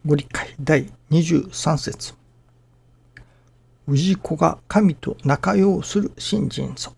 ご理解第23節。氏子が神と仲良うする信心ぞ。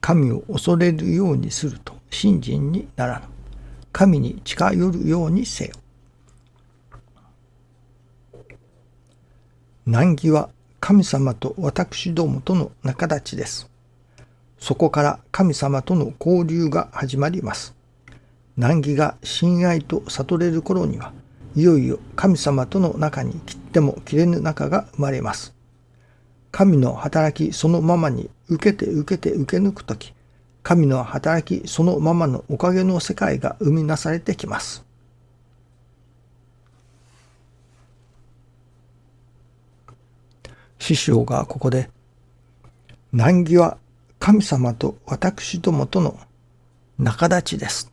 神を恐れるようにすると信心にならぬ。神に近寄るようにせよ。難儀は神様と私どもとの仲立ちです。そこから神様との交流が始まります。難儀が親愛と悟れる頃には、いよいよ神様との中に切っても切れぬ仲が生まれます。神の働きそのままに受け抜くとき、神の働きそのままのおかげの世界が生み出されてきます。師匠がここで、難儀は神様と私どもとの仲立ちです。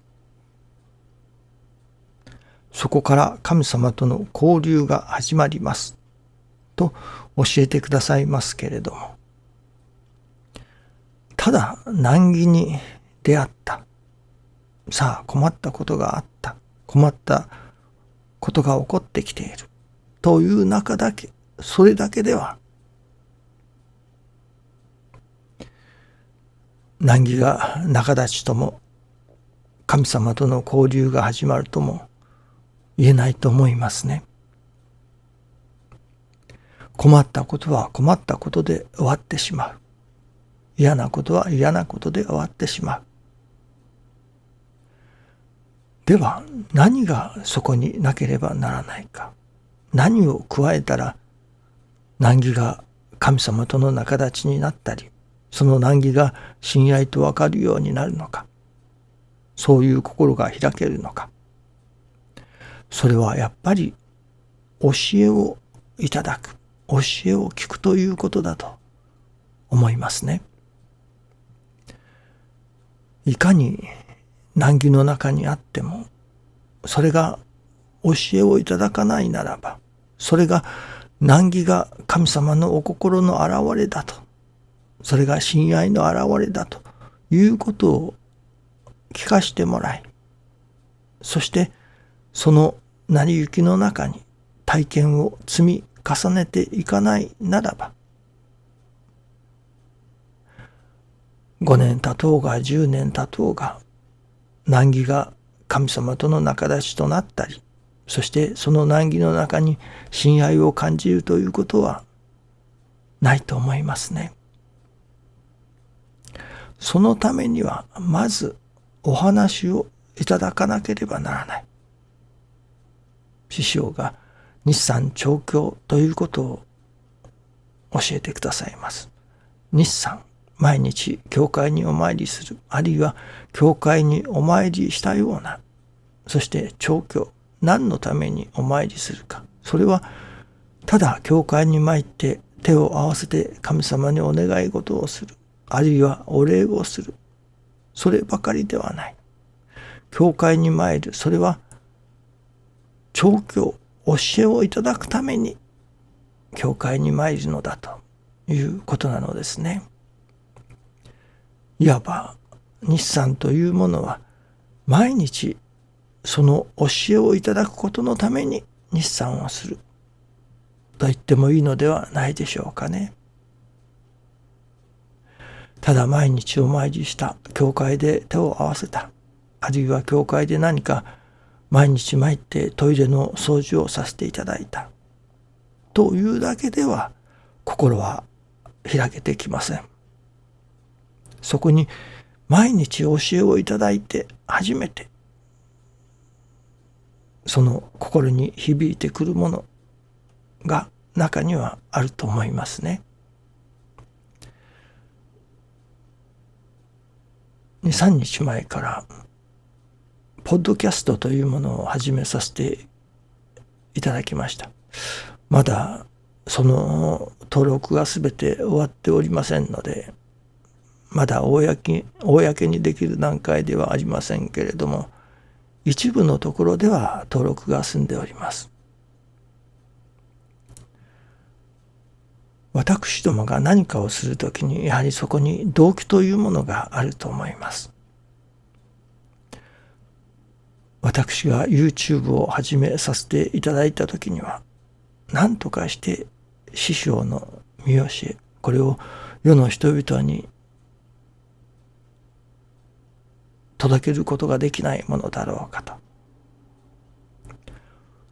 そこから神様との交流が始まります。と教えてくださいますけれども、ただ難儀に出会った。さあ困ったことがあった。困ったことが起こってきている。という中だけ、それだけでは、難儀が仲立ちとも、神様との交流が始まるとも言えないと思いますね。困ったことは困ったことで終わってしまう。嫌なことは嫌なことで終わってしまう。では何がそこになければならないか。何を加えたら難儀が神様との仲立ちになったり、その難儀が親愛と分かるようになるのか。そういう心が開けるのか。それはやっぱり教えをいただく、教えを聞くということだと思いますね。いかに難儀の中にあっても、それが教えをいただかないならば、それが難儀が神様のお心の現れだと、それが親愛の現れだということを聞かしてもらい、そしてその成り行きの中に体験を積み重ねていかないならば、5年経とうが10年経とうが、難儀が神様との仲立ちとなったり、そしてその難儀の中に親愛を感じるということはないと思いますね。そのためにはまずお話をいただかなければならない。師匠が日参調教ということを教えてくださいます。日参、毎日教会にお参りする、あるいは教会にお参りしたような、そして調教、何のためにお参りするか。それはただ教会に参って手を合わせて神様にお願い事をする、あるいはお礼をする、そればかりではない。教会に参る、それは調教、教えをいただくために教会に参るのだということなのですね。いわば日参というものは毎日その教えをいただくことのために日参をすると言ってもいいのではないでしょうかね。ただ毎日お参りした、教会で手を合わせた、あるいは教会で何か毎日参ってトイレの掃除をさせていただいたというだけでは心は開けてきません。そこに毎日教えをいただいて初めてその心に響いてくるものが中にはあると思いますね。2、3日前からポッドキャストというものを始めさせていただきました。まだその登録がすべて終わっておりませんので、まだ公にできる段階ではありませんけれども、一部のところでは登録が済んでおります。私どもが何かをするときに、やはりそこに動機というものがあると思います。私が YouTube を始めさせていただいた時には、何とかして師匠の見教え、これを世の人々に届けることができないものだろうかと。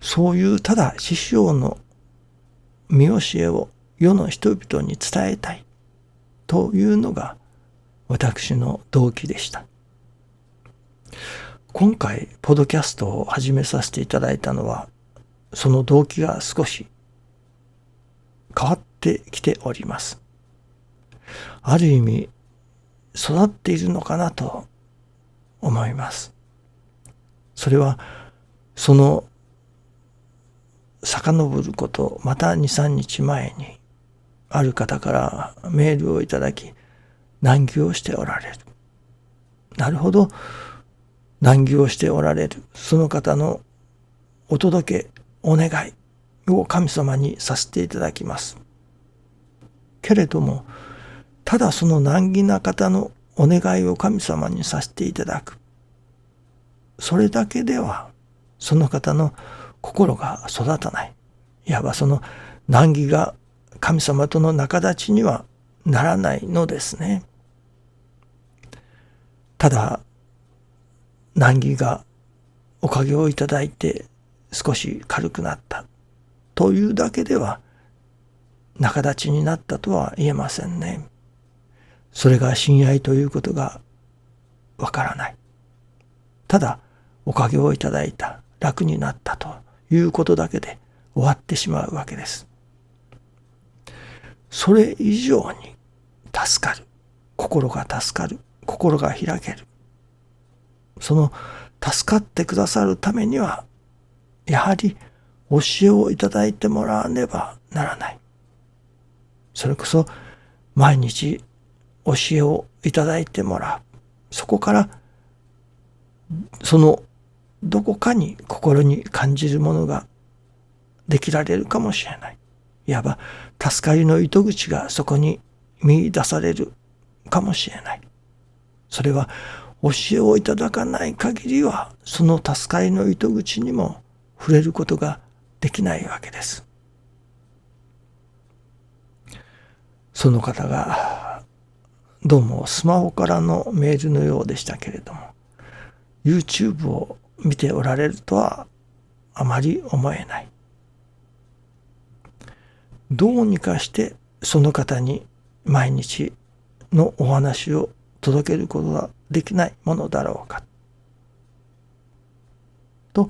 そういうただ師匠の見教えを世の人々に伝えたいというのが私の動機でした。今回ポッドキャストを始めさせていただいたのは、その動機が少し変わってきております。ある意味育っているのかなと思います。それはその遡ることまた 2,3 日前にある方からメールをいただき、難儀をしておられる。なるほど、難儀をしておられるその方のお届けお願いを神様にさせていただきます。けれどもただその難儀な方のお願いを神様にさせていただく、それだけではその方の心が育たない。いわばその難儀が神様との仲立ちにはならないのですね。ただ難儀がおかげをいただいて少し軽くなったというだけでは仲立ちになったとは言えませんね。それが親愛ということがわからない。ただおかげをいただいた、楽になったということだけで終わってしまうわけです。それ以上に助かる、心が助かる、心が開ける。その助かってくださるためにはやはり教えをいただいてもらわねばならない。それこそ毎日教えをいただいてもらう。そこからそのどこかに心に感じるものができられるかもしれない。いわば助かりの糸口がそこに見出されるかもしれない。それは教えをいただかない限りはその助かりの糸口にも触れることができないわけです。その方がどうもスマホからのメールのようでしたけれども、 YouTube を見ておられるとはあまり思えない。どうにかしてその方に毎日のお話を届けることができないものだろうかと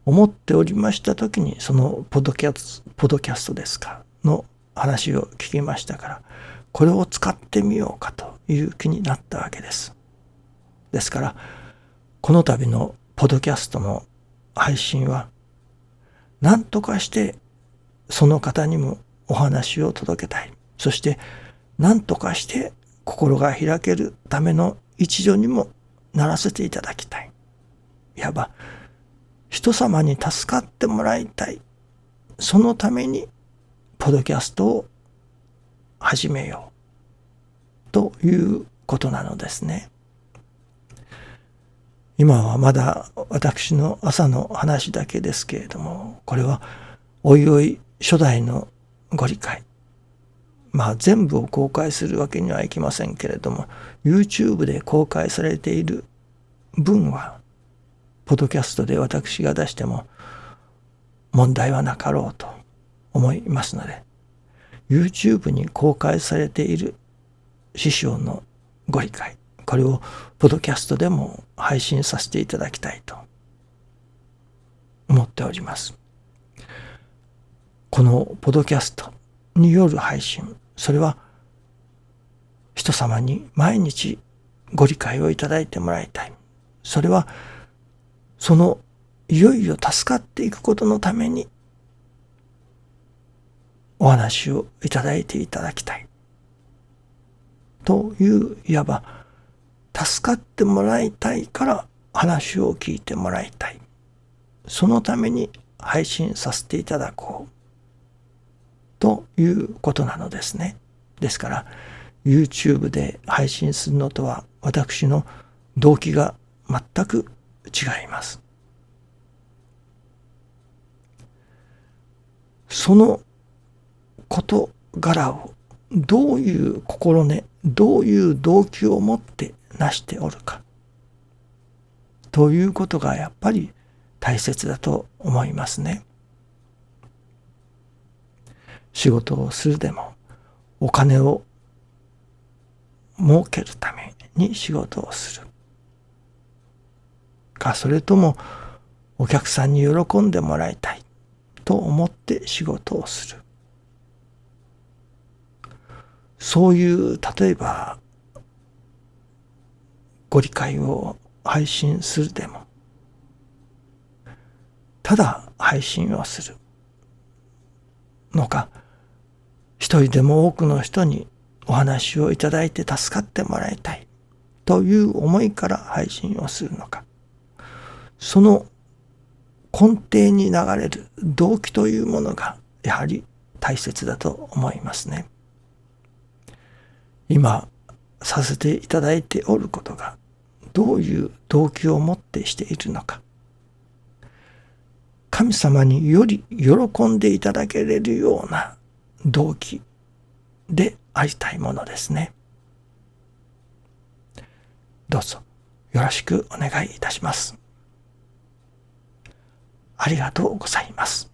思っておりましたときに、そのポッドキャストですかの話を聞きましたから、これを使ってみようかという気になったわけです。ですからこの度のポッドキャストの配信は何とかしてその方にもお話を届けたい。そして何とかして心が開けるための一助にもならせていただきたい。いわば人様に助かってもらいたい。そのためにポッドキャストを始めようということなのですね。今はまだ私の朝の話だけですけれども、これはおいおい初代のご理解、全部を公開するわけにはいきませんけれども、 YouTube で公開されている分はポッドキャストで私が出しても問題はなかろうと思いますので、 YouTube に公開されている師匠のご理解、これをポッドキャストでも配信させていただきたいと思っております。このポッドキャストによる配信、それは人様に毎日ご理解をいただいてもらいたい。それはそのいよいよ助かっていくことのためにお話をいただいていただきたいという、いわば助かってもらいたいから話を聞いてもらいたい、そのために配信させていただこうということなのですね。ですから YouTube で配信するのとは私の動機が全く違います。その事柄をどういう心根、どういう動機を持って成しておるかということがやっぱり大切だと思いますね。仕事をするでもお金を儲けるために仕事をするか、それともお客さんに喜んでもらいたいと思って仕事をする。そういう例えばご理解を配信するでも、ただ配信をするのか、一人でも多くの人にお話をいただいて助かってもらいたいという思いから配信をするのか、その根底に流れる動機というものがやはり大切だと思いますね。今させていただいておることがどういう動機を持ってしているのか、神様により喜んでいただけれるような動機でありたいものですね。どうぞよろしくお願いいたします。ありがとうございます。